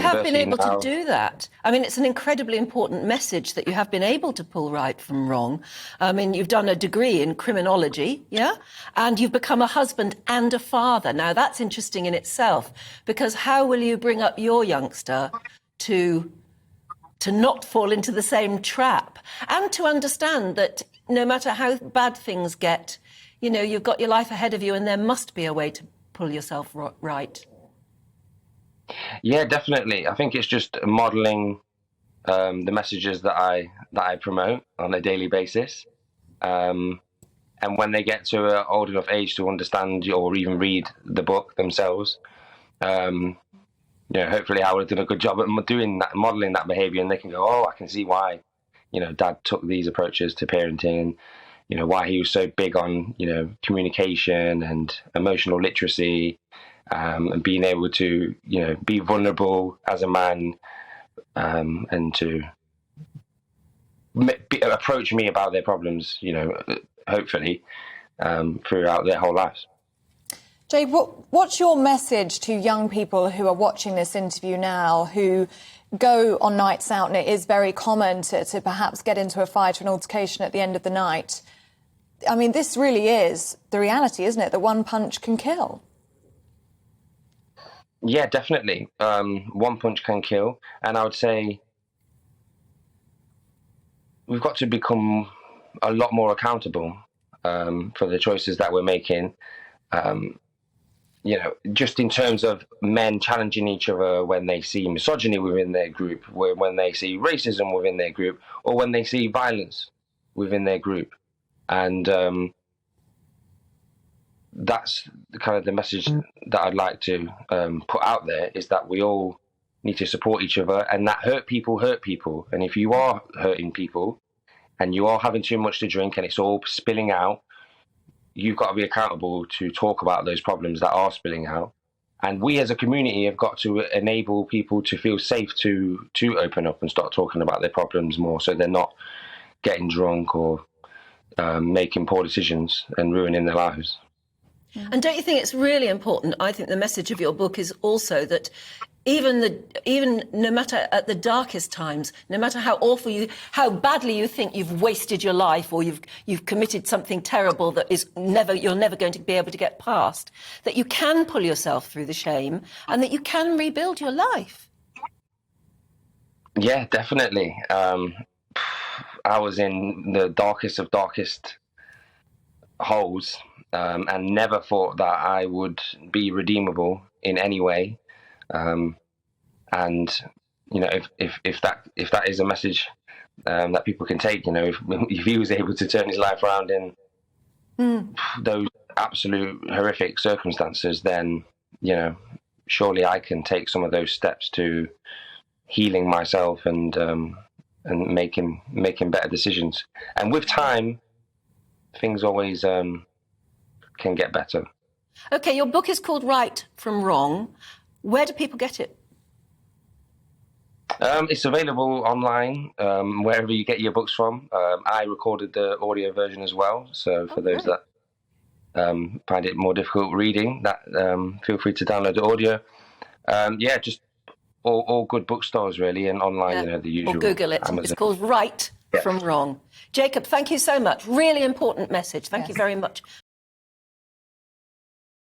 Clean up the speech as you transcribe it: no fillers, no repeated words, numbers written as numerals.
have been university able now. to do that. I mean, it's an incredibly important message that you have been able to pull right from wrong. I mean, you've done a degree in criminology, yeah? And you've become a husband and a father. Now, that's interesting in itself, because how will you bring up your youngster to not fall into the same trap, and to understand that no matter how bad things get, you know, you've got your life ahead of you and there must be a way to pull yourself right. Yeah, definitely. I think it's just modeling the messages that I promote on a daily basis. And when they get to an old enough age to understand or even read the book themselves, hopefully I would have done a good job at doing that, modeling that behavior, and they can go, oh, I can see why, Dad took these approaches to parenting, and, why he was so big on, communication and emotional literacy, and being able to, be vulnerable as a man, and to approach me about their problems, hopefully, throughout their whole lives. Jay, what's your message to young people who are watching this interview now, who go on nights out, and it is very common to perhaps get into a fight or an altercation at the end of the night? I mean, this really is the reality, isn't it? That one punch can kill. Yeah, definitely. One punch can kill. And I would say we've got to become a lot more accountable for the choices that we're making. Just in terms of men challenging each other when they see misogyny within their group, when they see racism within their group, or when they see violence within their group. And that's kind of the message that I'd like to put out there, is that we all need to support each other, and that hurt people. And if you are hurting people and you are having too much to drink and it's all spilling out, you've got to be accountable to talk about those problems that are spilling out. And we as a community have got to enable people to feel safe to open up and start talking about their problems more, so they're not getting drunk or making poor decisions and ruining their lives. And don't you think it's really important? I think the message of your book is also that even no matter at the darkest times, no matter how how badly you think you've wasted your life, or you've committed something terrible that you're never going to be able to get past, that you can pull yourself through the shame and that you can rebuild your life. Yeah, definitely. I was in the darkest of darkest holes, and never thought that I would be redeemable in any way. And if that is a message that people can take, if he was able to turn his life around in those absolute horrific circumstances, then surely I can take some of those steps to healing myself and making better decisions. And with time, things always can get better. Okay, your book is called Right from Wrong. Where do people get it? It's available online, wherever you get your books from. I recorded the audio version as well, so for those that find it more difficult reading, that feel free to download the audio. Just all good bookstores really, and online, the usual. Or Google it. Amazon. It's called Right from Wrong. Jacob, thank you so much. Really important message. Thank you very much